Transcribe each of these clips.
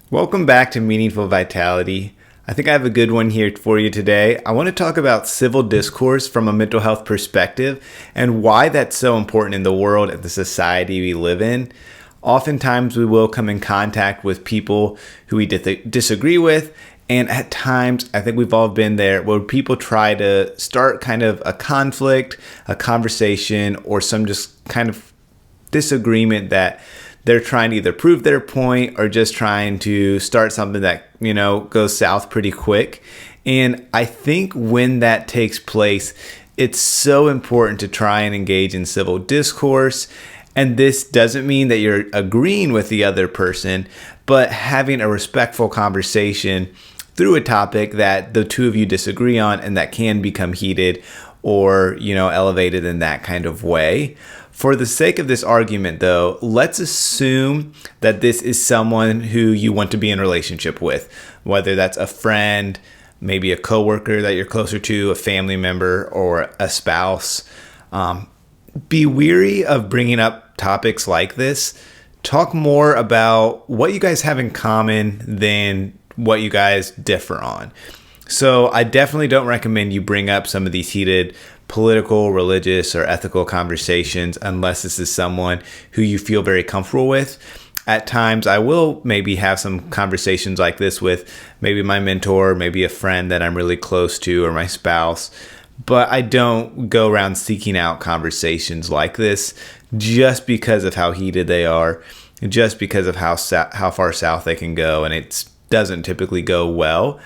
Welcome back to Meaningful Vitality. I think I have a good one here for you today. I want to talk about civil discourse from a mental health perspective and why that's so important in the world and the society we live in. Oftentimes we will come in contact with people who we disagree with, and at times, I think we've all been there, where people try to start kind of a conflict, a conversation, or some just kind of disagreement that they're trying to either prove their point or just trying to start something that, goes south pretty quick. And I think when that takes place, it's so important to try and engage in civil discourse. And this doesn't mean that you're agreeing with the other person, but having a respectful conversation through a topic that the two of you disagree on and that can become heated or, elevated in that kind of way. For the sake of this argument, though, let's assume that this is someone who you want to be in a relationship with, whether that's a friend, maybe a coworker that you're closer to, a family member, or a spouse. Be wary of bringing up topics like this. Talk more about what you guys have in common than what you guys differ on. So I definitely don't recommend you bring up some of these heated political, religious, or ethical conversations unless this is someone who you feel very comfortable with. At times, I will maybe have some conversations like this with maybe my mentor, maybe a friend that I'm really close to, or my spouse. But I don't go around seeking out conversations like this just because of how heated they are, just because of how far south they can go, and it doesn't typically go well.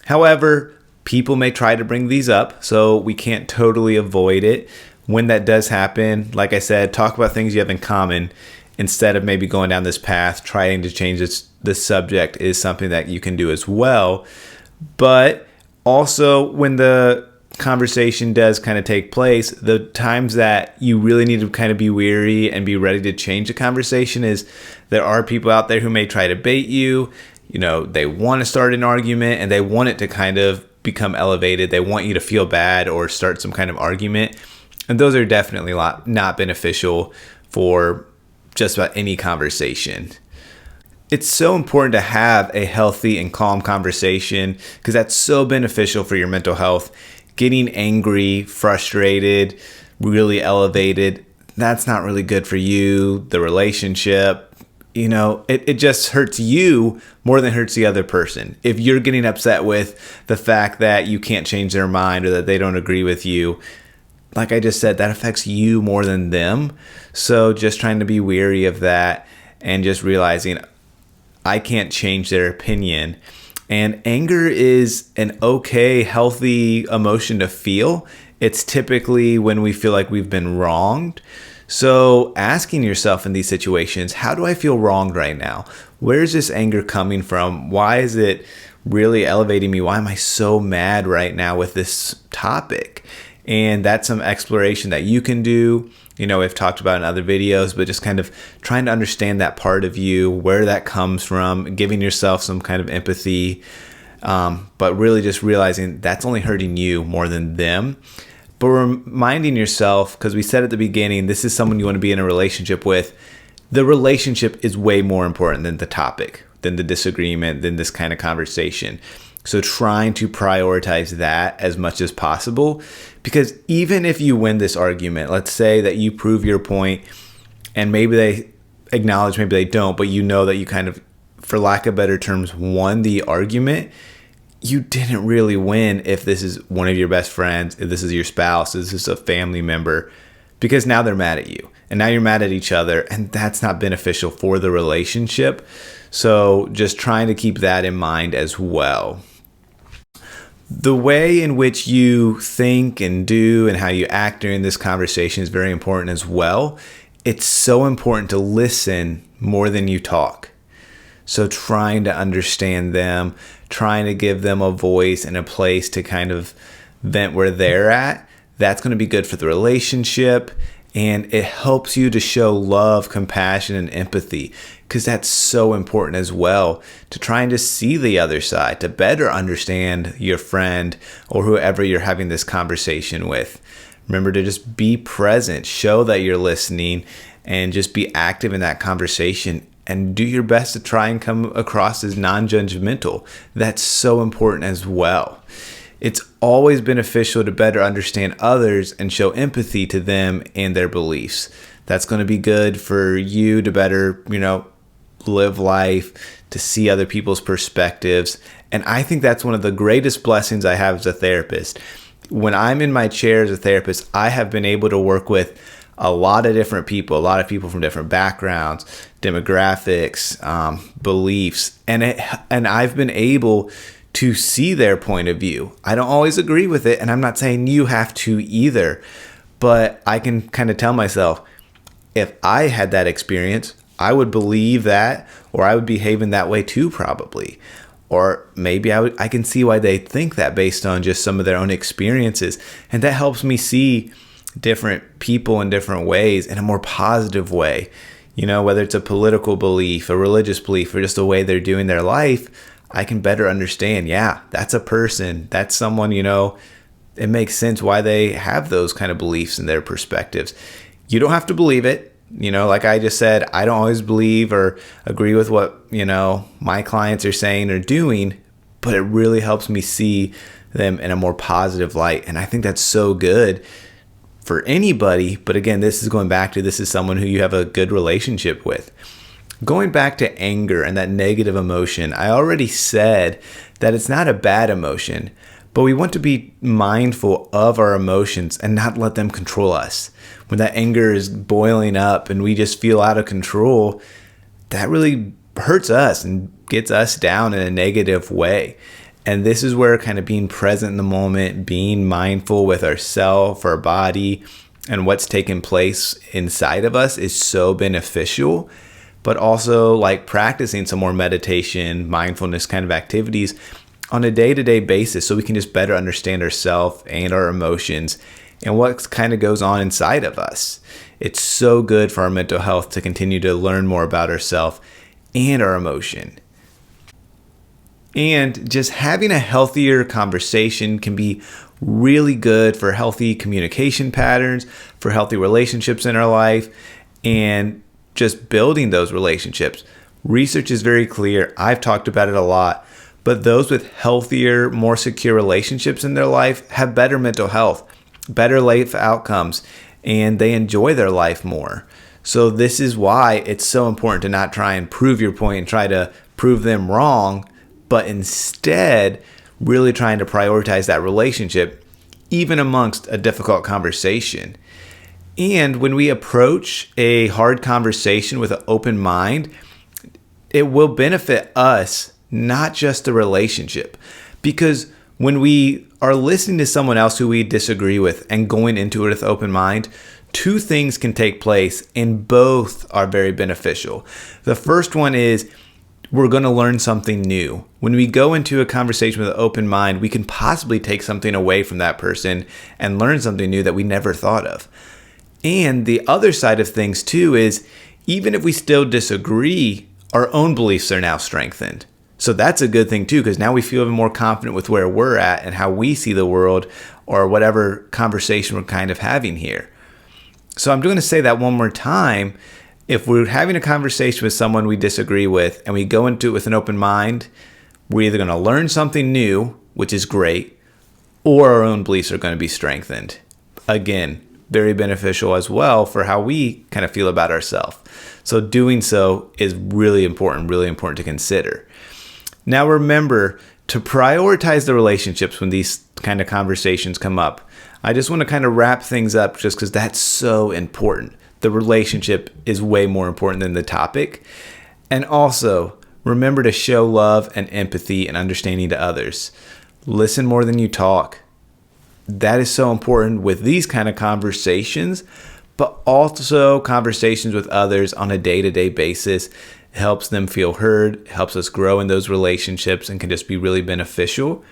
However, people may try to bring these up, so we can't totally avoid it. When that does happen, like I said, talk about things you have in common instead of maybe going down this path. Trying to change the subject is something that you can do as well. But also, when the conversation does kind of take place, the times that you really need to kind of be wary and be ready to change the conversation is there are people out there who may try to bait you. They want to start an argument and they want it to kind of become elevated. They want you to feel bad or start some kind of argument. And those are definitely not beneficial for just about any conversation. It's so important to have a healthy and calm conversation because that's so beneficial for your mental health. Getting angry, frustrated, really elevated, that's not really good for you, the relationship. It just hurts you more than it hurts the other person. If you're getting upset with the fact that you can't change their mind or that they don't agree with you, like I just said, that affects you more than them. So just trying to be wary of that and just realizing I can't change their opinion. And anger is an okay, healthy emotion to feel. It's typically when we feel like we've been wronged. So asking yourself in these situations, how do I feel wronged right now? Where is this anger coming from? Why is it really elevating me? Why am I so mad right now with this topic? And that's some exploration that you can do. We've talked about in other videos, but just kind of trying to understand that part of you, where that comes from, giving yourself some kind of empathy, but really just realizing that's only hurting you more than them. But reminding yourself, because we said at the beginning, this is someone you want to be in a relationship with. The relationship is way more important than the topic, than the disagreement, than this kind of conversation. So trying to prioritize that as much as possible, because even if you win this argument, let's say that you prove your point and maybe they acknowledge, maybe they don't, but that you kind of, for lack of better terms, won the argument. You didn't really win if this is one of your best friends, if this is your spouse, if this is a family member, because now they're mad at you and now you're mad at each other, and that's not beneficial for the relationship. So just trying to keep that in mind as well. The way in which you think and do and how you act during this conversation is very important as well. It's so important to listen more than you talk. So trying to understand them, trying to give them a voice and a place to kind of vent where they're at, that's going to be good for the relationship. And it helps you to show love, compassion, and empathy, because that's so important as well, to trying to see the other side, to better understand your friend or whoever you're having this conversation with. Remember to just be present, show that you're listening, and just be active in that conversation. and do your best to try and come across as non-judgmental. That's so important as well. It's always beneficial to better understand others and show empathy to them and their beliefs. That's going to be good for you to better, live life, to see other people's perspectives. And I think that's one of the greatest blessings I have as a therapist. When I'm in my chair as a therapist, I have been able to work with a lot of different people, a lot of people from different backgrounds, demographics, beliefs, and I've been able to see their point of view. I don't always agree with it, and I'm not saying you have to either, but I can kind of tell myself, if I had that experience, I would believe that, or I would behave in that way too, probably. Or maybe I can see why they think that based on just some of their own experiences. And that helps me see different people in different ways in a more positive way. Whether it's a political belief, a religious belief, or just a way they're doing their life, I can better understand, yeah, that's a person. That's someone, it makes sense why they have those kind of beliefs and their perspectives. You don't have to believe it. Like I just said, I don't always believe or agree with what, my clients are saying or doing, but it really helps me see them in a more positive light. And I think that's so good for anybody. But again, this is someone who you have a good relationship with. Going back to anger and that negative emotion, I already said that it's not a bad emotion, but we want to be mindful of our emotions and not let them control us. When that anger is boiling up and we just feel out of control, that really hurts us and gets us down in a negative way. And this is where kind of being present in the moment, being mindful with ourselves, our body, and what's taking place inside of us is so beneficial. But also like practicing some more meditation, mindfulness kind of activities on a day-to-day basis so we can just better understand ourselves and our emotions and what kind of goes on inside of us. It's so good for our mental health to continue to learn more about ourselves and our emotion. And just having a healthier conversation can be really good for healthy communication patterns, for healthy relationships in our life, and just building those relationships. Research is very clear. I've talked about it a lot, but those with healthier, more secure relationships in their life have better mental health, better life outcomes, and they enjoy their life more. So this is why it's so important to not try and prove your point and try to prove them wrong, but instead really trying to prioritize that relationship, even amongst a difficult conversation. And when we approach a hard conversation with an open mind, it will benefit us, not just the relationship. Because when we are listening to someone else who we disagree with and going into it with open mind, two things can take place and both are very beneficial. The first one is we're going to learn something new. When we go into a conversation with an open mind, we can possibly take something away from that person and learn something new that we never thought of. And the other side of things too is even if we still disagree, our own beliefs are now strengthened. So that's a good thing too, because now we feel even more confident with where we're at and how we see the world or whatever conversation we're kind of having here. So I'm going to say that one more time. If we're having a conversation with someone we disagree with and we go into it with an open mind, we're either going to learn something new, which is great, or our own beliefs are going to be strengthened. Again, very beneficial as well for how we kind of feel about ourselves. So doing so is really important to consider. Now remember to prioritize the relationships when these kind of conversations come up. I just want to kind of wrap things up just because that's so important. The relationship is way more important than the topic. And also remember to show love and empathy and understanding to others. Listen more than you talk. That is so important with these kind of conversations, but also conversations with others on a day-to-day basis. Helps them feel heard, helps us grow in those relationships, and can just be really beneficial.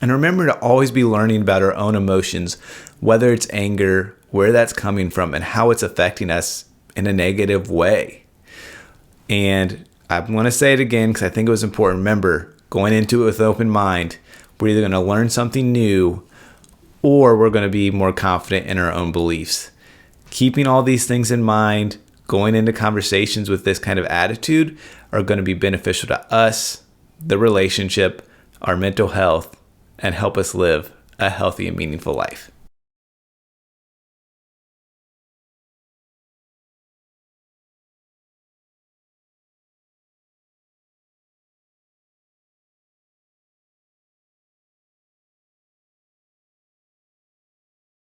And remember to always be learning about our own emotions, whether it's anger, where that's coming from, and how it's affecting us in a negative way. And I want to say it again because I think it was important. Remember, going into it with an open mind, we're either going to learn something new or we're going to be more confident in our own beliefs. Keeping all these things in mind, going into conversations with this kind of attitude are going to be beneficial to us, the relationship, our mental health, and help us live a healthy and meaningful life.